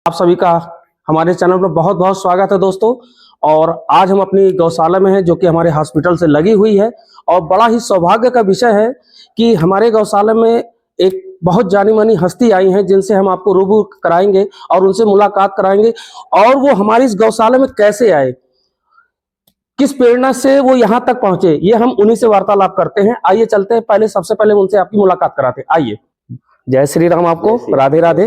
आप सभी का हमारे चैनल पर बहुत बहुत स्वागत है दोस्तों। और आज हम अपनी गौशाला में हैं जो कि हमारे हॉस्पिटल से लगी हुई है। और बड़ा ही सौभाग्य का विषय है कि हमारे गौशाला में एक बहुत जानी मानी हस्ती आई हैं जिनसे हम आपको रूबरू कराएंगे और उनसे मुलाकात कराएंगे। और वो हमारी इस गौशाला में कैसे आए, किस प्रेरणा से वो यहाँ तक पहुंचे, ये हम उन्हीं से वार्तालाप करते हैं। आइए चलते हैं, पहले सबसे पहले उनसे आपकी मुलाकात कराते हैं। आइए। जय श्री राम आपको। राधे राधे।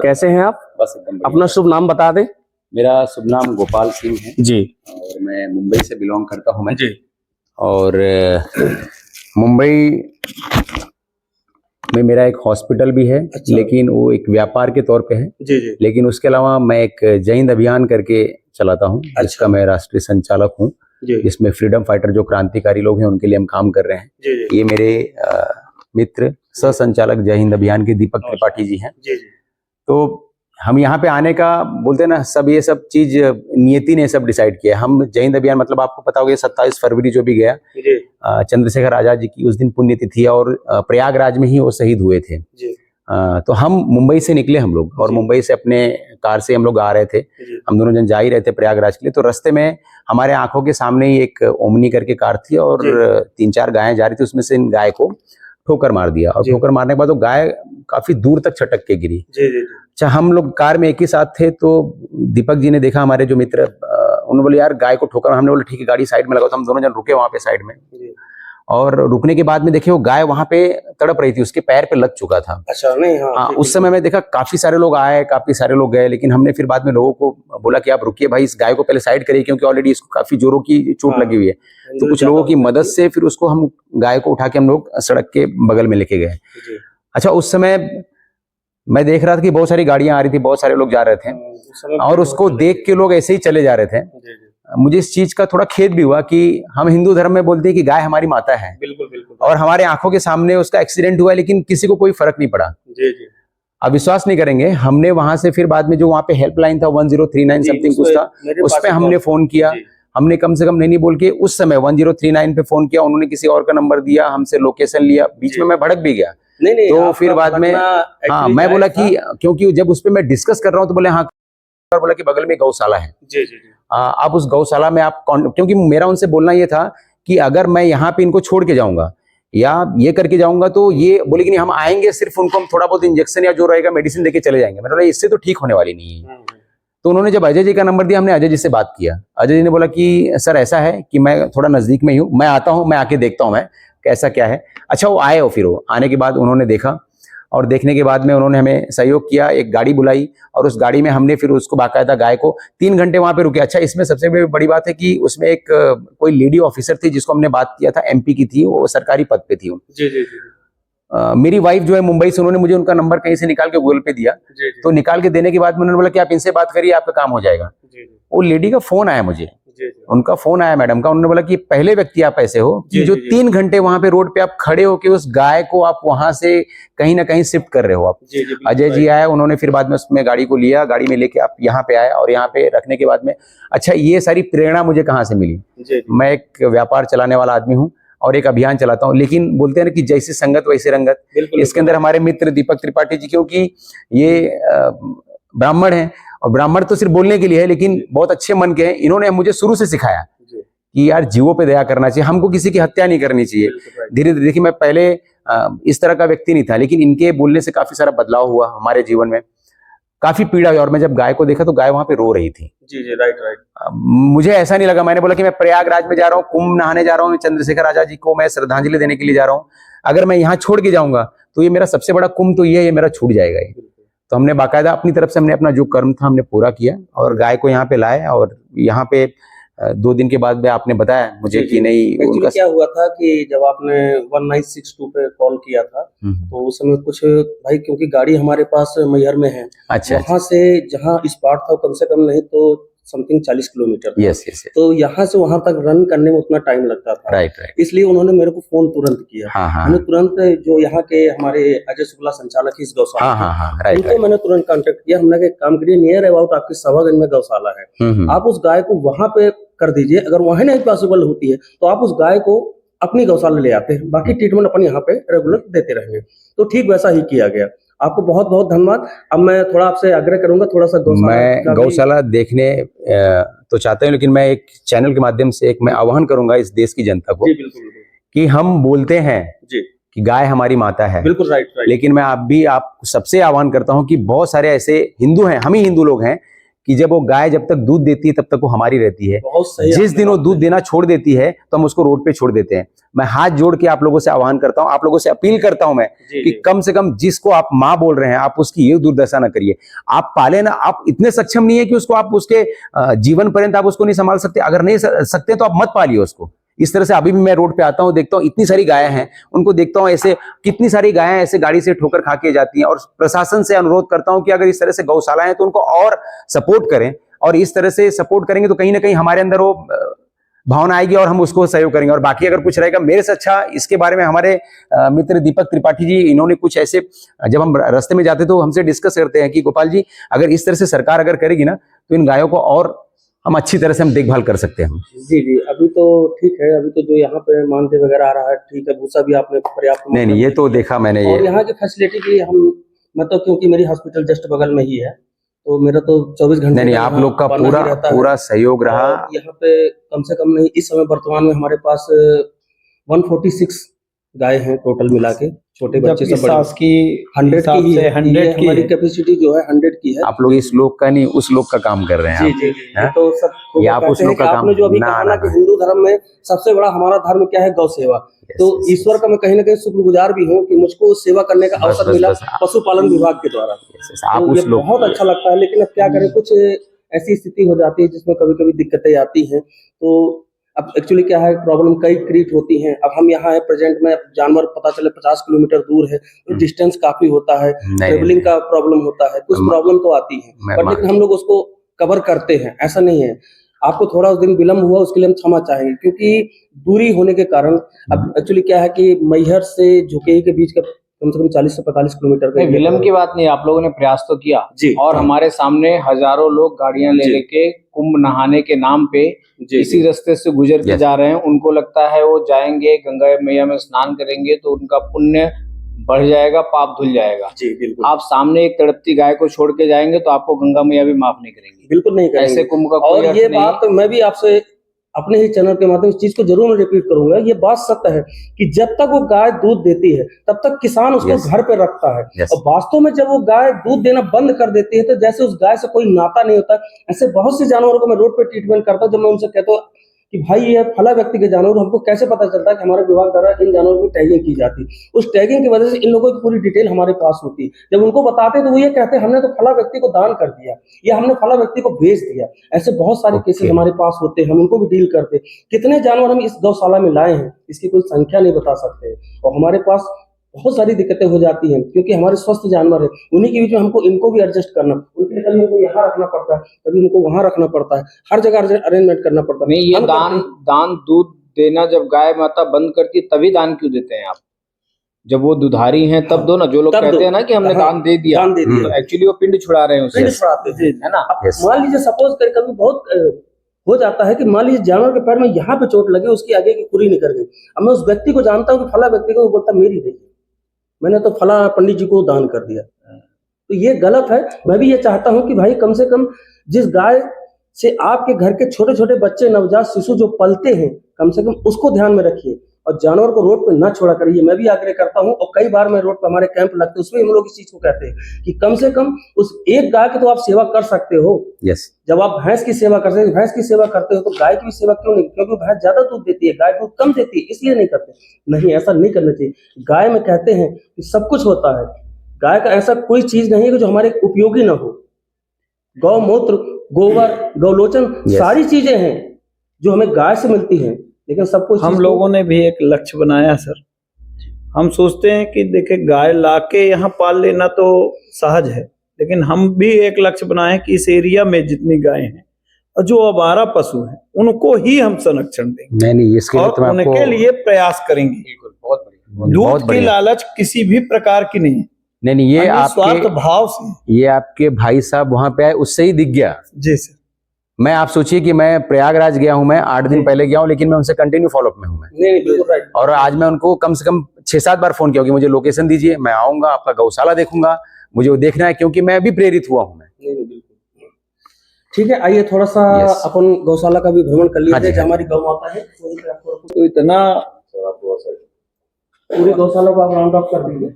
कैसे हैं आप? बस एकदम बढ़िया। अपना शुभ नाम बता दें। मेरा शुभ नाम गोपाल सिंह है जी। और मैं मुंबई से बिलोंग करता हूं मैं जी। और मुंबई में मेरा एक हॉस्पिटल भी है। अच्छा। लेकिन वो एक व्यापार के तौर पे है। जी जी। लेकिन उसके अलावा मैं एक जय हिंद अभियान करके चलाता हूँ। अच्छा। जिसका मैं राष्ट्रीय संचालक हूँ। जिसमें फ्रीडम फाइटर जो क्रांतिकारी लोग हैं उनके लिए हम काम कर रहे हैं। जी जी। ये मेरे मित्र सह संचालक जय हिंद अभियान के दीपक त्रिपाठी जी हैं। जी जी। तो हम यहाँ पे आने का बोलते हैं ना, सब ये सब चीज नियति ने सब डिसाइड किया। हम जय हिंद अभियान मतलब आपको पता होगा 27 फरवरी जो भी गया, चंद्रशेखर आजाद जी की उस दिन पुण्यतिथि है और प्रयागराज में ही वो शहीद हुए थे। जी। तो हम मुंबई से निकले हम लोग और मुंबई से अपने कार से हम लोग आ रहे थे। हम दोनों जन जा ही रहे थे प्रयागराज के लिए। तो रास्ते में हमारे आंखों के सामने ही एक ओमनी करके कार थी और 3-4 गायें जा रही थी। उसमें से इन गाय को ठोकर मार दिया और ठोकर मारने के बाद वो गाय काफी दूर तक छटक के गिरी। अच्छा, हम लोग कार में एक ही साथ थे तो दीपक जी ने देखा, हमारे जो मित्र, उन्होंने बोले यार गाय को ठोकर। हमने बोला ठीक है, गाड़ी साइड में लगाओ। तो हम दोनों जन रुके वहां पे साइड में। और रुकने के बाद में देखे वो गाय वहां पे तड़प रही थी, उसके पैर पे लग चुका था। अच्छा। नहीं। हाँ, उस समय मैं देखा काफी सारे लोग आए, काफी सारे लोग गए। लेकिन हमने फिर बाद में लोगों को बोला कि आप रुकिए भाई, इस गाय को पहले साइड करिए क्योंकि ऑलरेडी इसको काफी जोरों की चोट लगी हुई है। तो कुछ लोगों की मदद से फिर उसको हम गाय को उठा के हम लोग सड़क के बगल में लेके गए। अच्छा, उस समय मैं देख रहा था कि बहुत सारी गाड़ियां आ रही थी, बहुत सारे लोग जा रहे थे और उसको देख के लोग ऐसे ही चले जा रहे थे। मुझे इस चीज का थोड़ा खेद भी हुआ कि हम हिंदू धर्म में बोलते हैं कि गाय हमारी माता है। बिल्कुल बिल्कुल। और हमारे आंखों के सामने उसका एक्सीडेंट हुआ लेकिन किसी को कोई फर्क नहीं पड़ा। जी जी। अब विश्वास नहीं करेंगे, हमने वहां से फिर बाद में जो वहां पे हेल्पलाइन था 1039 समथिंग कुछ था, उस पे हमने फोन किया। हमने कम से कम नहीं बोल के उस समय 1039 पे फोन किया। उन्होंने किसी और का नंबर दिया, हमसे लोकेशन लिया। बीच में मैं भड़क भी गया। नहीं, तो फिर बाद में मैं बोला कि क्योंकि जब उस पर मैं डिस्कस कर रहा हूँ तो बोले हाँ, बोला कि बगल में गौशाला है। जी जी। आप उस गौशाला में आप, क्योंकि मेरा उनसे बोलना ये था कि अगर मैं यहाँ पे इनको छोड़ के जाऊंगा या ये करके जाऊंगा तो ये बोले कि नहीं, हम आएंगे सिर्फ उनको हम थोड़ा बहुत इंजेक्शन या जो रहेगा मेडिसिन देके चले जाएंगे। मैंने बोला इससे तो ठीक होने वाली नहीं है। तो उन्होंने जब अजय जी का नंबर दिया, हमने अजय जी से बात किया। अजय जी ने बोला कि सर ऐसा है कि मैं थोड़ा नजदीक में ही हूँ, मैं आता हूँ, मैं आके देखता हूँ मैं कैसा क्या है। अच्छा, वो आए और फिर वो आने के बाद उन्होंने देखा और देखने के बाद में उन्होंने हमें सहयोग किया, एक गाड़ी बुलाई और उस गाड़ी में हमने फिर उसको बाकायदा गाय को 3 घंटे वहां पे रुके। अच्छा, इसमें सबसे बड़ी बात है कि उसमें एक कोई लेडी ऑफिसर थी जिसको हमने बात किया था, एमपी की थी, वो सरकारी पद पे थी। जी जी जी। मेरी वाइफ जो है मुंबई से, उन्होंने मुझे उनका नंबर कहीं से निकाल के गूगल पे दिया। तो निकाल के देने के बाद उन्होंने बोला कि आप इनसे बात करिए, आपका काम हो जाएगा। वो लेडी का फोन आया मुझे, उनका फोन आया मैडम का। उन्होंने बोला कि पहले व्यक्ति आप ऐसे हो कि जो 3 घंटे वहां पे रोड पे आप खड़े हो कि उस गाय को आप वहां से कहीं ना कहीं शिफ्ट कर रहे हो आप। अजय जी आए, उन्होंने फिर बाद में उसमें गाड़ी को लिया, गाड़ी में लेके आप यहाँ पे आए और यहाँ पे रखने के बाद में, अच्छा ये सारी प्रेरणा मुझे कहाँ से मिली। मैं एक व्यापार चलाने वाला आदमी हूँ और एक अभियान चलाता हूँ, लेकिन बोलते हैं ना कि जैसी संगत वैसे रंगत। इसके अंदर हमारे मित्र दीपक त्रिपाठी जी, क्योंकि ये ब्राह्मण हैं और ब्राह्मण तो सिर्फ बोलने के लिए है लेकिन बहुत अच्छे मन के हैं। इन्होंने मुझे शुरू से सिखाया कि यार जीवों पे दया करना चाहिए, हमको किसी की हत्या नहीं करनी चाहिए। धीरे धीरे देखिए, मैं पहले इस तरह का व्यक्ति नहीं था लेकिन इनके बोलने से काफी सारा बदलाव हुआ हमारे जीवन में, काफी पीड़ा हुई। और मैं जब गाय को देखा तो गाय वहां पे रो रही थी। जी जी। Right right. मुझे ऐसा नहीं लगा, मैंने बोला कि मैं प्रयागराज में जा रहा हूँ, कुंभ नहाने जा रहा हूँ, चंद्रशेखर आजाद जी को मैं श्रद्धांजलि देने के लिए जा रहा हूँ। अगर मैं यहाँ छोड़ के जाऊंगा तो ये मेरा सबसे बड़ा कुंभ तो ये मेरा छूट जाएगा ये। तो हमने बाकायदा अपनी तरफ से हमने अपना जो कर्म था हमने पूरा किया और गाय को यहाँ पे लाए। और यहाँ पे 2 दिन के बाद में आपने बताया मुझे कि नहीं, उनका क्या हुआ था कि जब आपने 1962 पे कॉल किया था तो उस समय कुछ भाई, क्योंकि गाड़ी हमारे पास मैहर में है। अच्छा, वहां से जहाँ स्पॉट था कम से कम नहीं तो समथिंग 40 किलोमीटर। Yes yes. तो यहाँ से वहां तक रन करने में उतना टाइम लगता था। Right right. इसलिए उन्होंने मेरे को फोन तुरंत किया। मैंने तुरंत जो यहाँ के हमारे अजय शुक्ला संचालक इस गौशाला, उनको मैंने तुरंत कांटेक्ट किया। हमने काम करिए, नियर अबाउट आपके सभागंज में गौशाला है, आप उस गाय को वहां पे कर दीजिए। अगर वहां नहीं पॉसिबल होती है तो आप उस गाय को अपनी गौशाला ले आते हैं, बाकी ट्रीटमेंट अपन यहाँ पे रेगुलर देते रहेंगे। तो ठीक वैसा ही किया गया। आपको बहुत बहुत धन्यवाद। अब मैं थोड़ा आपसे आग्रह करूंगा, थोड़ा सा मैं गौशाला देखने तो चाहता हूँ, लेकिन मैं एक चैनल के माध्यम से एक मैं आह्वान करूंगा इस देश की जनता को कि हम बोलते हैं कि गाय हमारी माता है, बिल्कुल राइट। लेकिन मैं आप सबसे आह्वान करता हूं कि बहुत सारे ऐसे हिंदू हैं, हम ही हिंदू लोग हैं, कि जब वो गाय जब तक दूध देती है तब तक वो हमारी रहती है। जिस दिन वो दूध देना छोड़ देती है तो हम उसको रोड पे छोड़ देते हैं। मैं हाथ जोड़ के आप लोगों से आह्वान करता हूं, आप लोगों से अपील करता हूं मैं कि कम से कम जिसको आप माँ बोल रहे हैं, आप उसकी ये दुर्दशा ना करिए। आप पाले ना, आप इतने सक्षम नहीं है कि उसको आप उसके जीवन पर्यंत आप उसको नहीं संभाल सकते। अगर नहीं सकते तो आप मत पालिए उसको। इस तरह से अभी भी मैं रोड पे आता हूँ, देखता हूँ इतनी सारी गायें हैं, उनको देखता हूँ ऐसे, कितनी सारी गायें ऐसे गाड़ी से ठोकर खा के जाती हैं। और प्रशासन से अनुरोध करता हूँ कि अगर इस तरह से गौशालाएं हैं तो उनको और सपोर्ट करें, और इस तरह से सपोर्ट करेंगे तो कहीं ना कहीं हमारे अंदर वो भावना आएगी और हम उसको सहयोग करेंगे। और बाकी अगर कुछ रहेगा मेरे से अच्छा इसके बारे में हमारे मित्र दीपक त्रिपाठी जी, इन्होंने कुछ ऐसे, जब हम रास्ते में जाते तो हमसे डिस्कस करते हैं कि गोपाल जी अगर इस तरह से सरकार अगर करेगी ना तो इन गायों को और हम अच्छी तरह से हम देखभाल कर सकते हैं। जी, अभी तो ठीक है, अभी तो जो यहाँ पे मानदेय वगैरह आ रहा है ठीक है, भूसा भी आपने पर्याप्त नहीं ये तो देखा मैंने। और यहाँ की फैसिलिटी की हम मतलब, क्योंकि मेरी हॉस्पिटल जस्ट बगल में ही है तो मेरा तो 24 घंटे नहीं आप लोग का पूरा सहयोग रहा। यहाँ पे कम से कम नहीं, इस समय वर्तमान में हमारे पास 146 गाय हैं टोटल मिला के, छोटे बच्चे से बड़े की 100 की है, 100 की हमारी कैपेसिटी जो है 100 की है। आप लोग इस लोग का नहीं उस लोग का काम कर रहे हैं। जी, तो सब ये आप उस लोग का काम, आपने जो अभी कहा ना कि हिंदू धर्म में सबसे बड़ा हमारा धर्म क्या है, गौ सेवा। तो ईश्वर का मैं कहीं ना कहीं शुक्रगुजार भी हूँ कि मुझको सेवा करने का अवसर मिला पशुपालन विभाग के द्वारा। आप उस लोग बहुत अच्छा लगता है, लेकिन अब क्या करें, कुछ ऐसी स्थिति हो जाती है जिसमें कभी कभी दिक्कतें आती हैं। तो अब एक्चुअली क्या है, प्रॉब्लम कई क्रिएट होती हैं। अब हम यहाँ है प्रेजेंट में, जानवर पता चले 50 किलोमीटर दूर है तो डिस्टेंस काफी होता है, ट्रेवलिंग का प्रॉब्लम होता है, कुछ प्रॉब्लम तो आती है, बट लेकिन हम लोग उसको कवर करते हैं, ऐसा नहीं है। आपको थोड़ा उस दिन विलम्ब हुआ उसके लिए हम क्षमा चाहेंगे, क्योंकि दूरी होने के कारण। अब एक्चुअली क्या है कि मैहर से झुकेई के बीच का कम से कम 40 से 45 किलोमीटर का विलम्ब की बात नहीं, आप लोगों ने प्रयास तो किया और हमारे सामने हजारों लोग गाड़ियां ले लेके कुंभ नहाने के नाम पे इसी रास्ते से गुजर के जा रहे हैं। उनको लगता है वो जाएंगे गंगा मैया में स्नान करेंगे तो उनका पुण्य बढ़ जाएगा, पाप धुल जाएगा। जी बिल्कुल। आप सामने एक तड़पती गाय को छोड़ के जाएंगे तो आपको गंगा मैया भी माफ नहीं करेंगी, बिल्कुल नहीं करेंगे। ऐसे कुंभ का कोई और ये बात तो मैं भी आपसे अपने ही चैनल के माध्यम से इस चीज को जरूर मैं रिपीट करूंगा, ये बात सत्य है कि जब तक वो गाय दूध देती है तब तक किसान उसको घर पे रखता है। और वास्तव में जब वो गाय दूध देना बंद कर देती है तो जैसे उस गाय से कोई नाता नहीं होता। ऐसे बहुत से जानवरों को मैं रोड पे ट्रीटमेंट करता हूँ, जब मैं उनसे कहता हूँ कि भाई ये फला व्यक्ति के जानवर, हमको कैसे पता चलता है कि हमारे विभाग द्वारा इन जानवरों की टैगिंग की जाती, उस टैगिंग की वजह से इन लोगों की पूरी डिटेल हमारे पास होती। जब उनको बताते तो वो ये कहते हमने तो फला व्यक्ति को दान कर दिया या हमने फला व्यक्ति को बेच दिया। ऐसे बहुत सारे केसेस हमारे पास होते हैं, हम उनको भी डील करते। कितने जानवर हम इस गौशाला में लाए हैं इसकी कोई संख्या नहीं बता सकते। और हमारे पास बहुत सारी दिक्कतें हो जाती हैं क्योंकि हमारे स्वस्थ जानवर है, उन्हीं के बीच में हमको इनको भी एडजस्ट करना, उनके लिए कभी उनको यहाँ रखना पड़ता है, कभी उनको वहाँ रखना पड़ता है, हर जगह अरेंजमेंट करना पड़ता है। नहीं, ये दान दूध देना जब गाय माता बंद करती है तभी दान क्यों देते हैं आप? जब वो दुधारी हैं तब दो ना। जो लोग कहते हैं ना कि हमने दान दे दिया, तो एक्चुअली वो पिंड छुड़ा रहे हैं, पिंड छुड़ाते हैं, है ना। मान लीजिए सपोज कर कभी बहुत हो जाता है कि मान लीजिए जानवर के पैर में यहाँ पे चोट लगे, उसकी आगे की पूरी निकल गई। अब मैं उस व्यक्ति को जानता हूँ कि फला व्यक्ति को, बोलता मेरी नहीं, मैंने तो फला पंडित जी को दान कर दिया। तो ये गलत है। मैं भी ये चाहता हूं कि भाई कम से कम जिस गाय से आपके घर के छोटे छोटे बच्चे, नवजात शिशु जो पलते हैं, कम से कम उसको ध्यान में रखिए और जानवर को रोड पे ना छोड़ा करिए। मैं भी आग्रह करता हूं और कई बार मैं रोड पे हमारे कैंप लगते हैं उसमें हम लोग इस चीज को कहते हैं कि कम से कम उस एक गाय की तो आप सेवा कर सकते हो। जब आप भैंस की सेवा करते हो, भैंस की सेवा करते हो तो गाय की भी सेवा क्यों नहीं? क्योंकि भैंस ज्यादा दूध देती है, गाय दूध कम देती है, इसलिए नहीं करते। नहीं, ऐसा नहीं करना चाहिए। गाय में कहते हैं कि सब कुछ होता है, गाय का ऐसा कोई चीज नहीं है जो हमारे उपयोगी ना हो। गौमूत्र, गोबर, गौलोचन सारी चीजें हैं जो हमें गाय से मिलती हैं, लेकिन सब कुछ हम लोगों ने भी एक लक्ष्य बनाया सर। हम सोचते हैं कि देखिए गाय लाके यहाँ पाल लेना तो सहज है, लेकिन हम भी एक लक्ष्य बनाए कि इस एरिया में जितनी गाय हैं और जो आवारा पशु हैं उनको ही हम संरक्षण देंगे। नहीं, इसके लिए और उनके लिए प्रयास करेंगे। बहुत बढ़िया। दूध की लालच किसी भी प्रकार की नहीं है। नहीं, ये स्वार्थ भाव से। ये आपके भाई साहब वहां पे आए उससे ही दिख गया। जी सर। मैं आप सोचिए कि मैं प्रयागराज गया हूं, मैं 8 दिन पहले गया हूं, लेकिन मैं उनसे कंटिन्यू फॉलोअप में हूं मैं। नहीं, और आज मैं उनको कम से कम 6-7 बार फोन किया कि मुझे लोकेशन दीजिए, मैं आऊंगा, आपका गौशाला देखूंगा, मुझे वो देखना है, क्योंकि मैं भी प्रेरित हुआ हूं। मैं ठीक है, आइए थोड़ा सा Yes. अपन गौशाला का भी भ्रमण कर हाँ लेते जी, हैं। जो हाँ हमारी गौ माता है वहीं पे आपको तो इतना पूरी गौशाला को आप राउंड ऑफ कर दीजिए।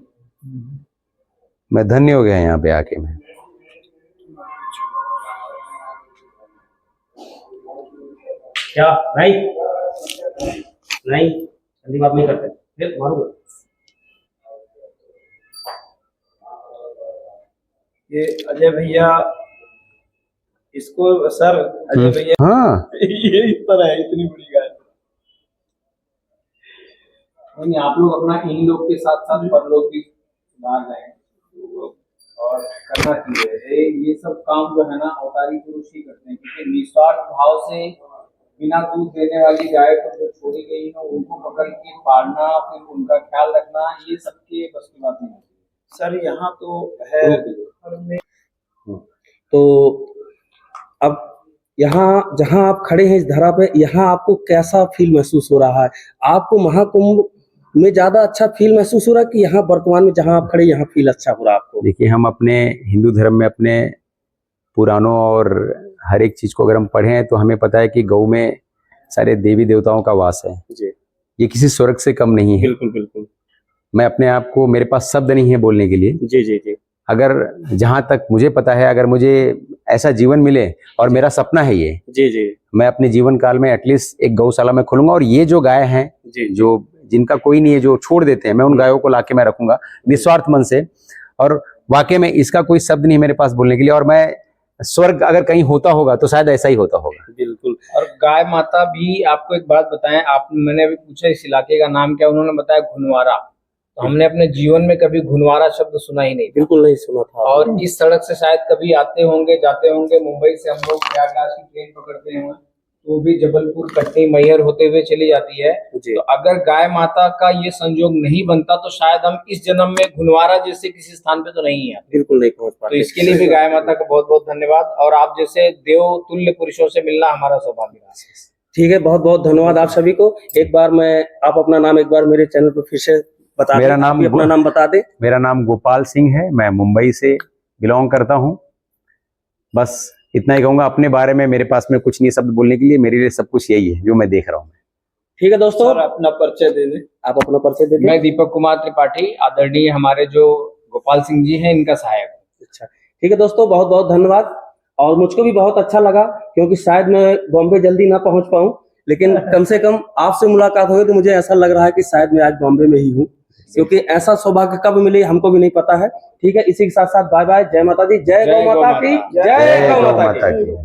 मैं धन्य हो गया यहाँ पे आके। मैं क्या नहीं जल्दी बात नहीं करते, फिर मारूंगा। ये अजय भैया, इसको सर अजय भैया हाँ ये इस तरह है, इतनी बड़ी गाय। नहीं, आप लोग अपना इन लोग के साथ साथ पर लोग भी सुधार रहे हैं और करना चाहिए। ये सब काम जो है ना अवतारी पुरुष ही करते हैं, क्योंकि निस्वार्थ भाव से बिना दूध देने वाली गाय को जो छोड़ी गई है उनको पकड़ के पालना, फिर उनका ख्याल रखना, ये सबके बस की बात नहीं है सर। यहाँ तो है तो अब यहाँ जहाँ आप खड़े हैं इस धरा पे, यहाँ आपको कैसा फील महसूस हो रहा है? आपको महाकुंभ में ज्यादा अच्छा फील महसूस हो रहा है कि यहाँ वर्तमान में जहाँ आप खड़े यहाँ फील अच्छा हो रहा है आपको? देखिए, हम अपने हिंदू धर्म में अपने पुराणों और हर एक चीज को अगर हम पढ़े हैं तो हमें पता है कि गौ में सारे देवी देवताओं का वास है जी। ये किसी स्वर्ग से कम नहीं है। बिल्कुल बिल्कुल। मैं अपने आप को, मेरे पास शब्द नहीं है बोलने के लिए। जी जी जी। अगर जहां तक मुझे पता है, अगर मुझे ऐसा जीवन मिले, और मेरा सपना है ये, जी जी मैं अपने जीवन काल में एटलीस्ट एक गौशाला में खोलूंगा, और ये जो गाय हैं जी जो जिनका कोई नहीं है, जो छोड़ देते हैं, मैं उन गायों को लाके मैं रखूंगा निस्वार्थ मन से। और वाकई में इसका कोई शब्द नहीं मेरे पास बोलने के लिए। और मैं स्वर्ग अगर कहीं होता होगा तो शायद ऐसा ही होता होगा। बिल्कुल। और गाय माता भी, आपको एक बात बताएं, आप, मैंने अभी पूछा इस इलाके का नाम क्या, उन्होंने बताया घुनवारा। तो हमने अपने जीवन में कभी घुनवारा शब्द सुना ही नहीं, बिल्कुल नहीं सुना था। और इस सड़क से शायद कभी आते होंगे, जाते होंगे। मुंबई से हम लोग प्रयागराज की ट्रेन पकड़ते हैं तो भी जबलपुर, कटनी, मैहर होते हुए चली जाती है। तो अगर गाय माता का ये संयोग नहीं बनता तो शायद हम इस जन्म में घुनवारा जैसे किसी स्थान पे तो नहीं है। बिल्कुल नहीं पहुंच पाते। तो इसके लिए भी गाय माता का बहुत बहुत धन्यवाद, और आप जैसे देव तुल्य पुरुषों से मिलना हमारा सौभाग्य रहा। ठीक है, बहुत बहुत धन्यवाद आप सभी को। एक बार आप अपना नाम एक बार मेरे चैनल पर फिर से बता दें। मेरा नाम, अपना नाम बता दे। मेरा नाम गोपाल सिंह है, मैं मुंबई से बिलोंग करता हूँ। बस इतना ही कहूंगा अपने बारे में। मेरे पास में कुछ नहीं शब्द बोलने के लिए, मेरे लिए सब कुछ यही है जो मैं देख रहा हूँ। ठीक है दोस्तों, सर अपना परिचय दे दें। आप अपना परिचय दे दें। मैं दीपक कुमार त्रिपाठी, आदरणीय हमारे जो गोपाल सिंह जी हैं इनका सहायक। अच्छा, ठीक है दोस्तों, बहुत बहुत धन्यवाद। और मुझको भी बहुत अच्छा लगा, क्योंकि शायद मैं बॉम्बे जल्दी ना पहुंच पाऊं, लेकिन कम से कम आपसे मुलाकात हुई तो मुझे ऐसा लग रहा है कि शायद मैं आज बॉम्बे में ही हूँ, क्योंकि ऐसा सौभाग्य कब मिले हमको भी नहीं पता है। ठीक है, इसी के साथ साथ बाय बाय। जय माता दी, जय गौ माता की, जय गौ माता की।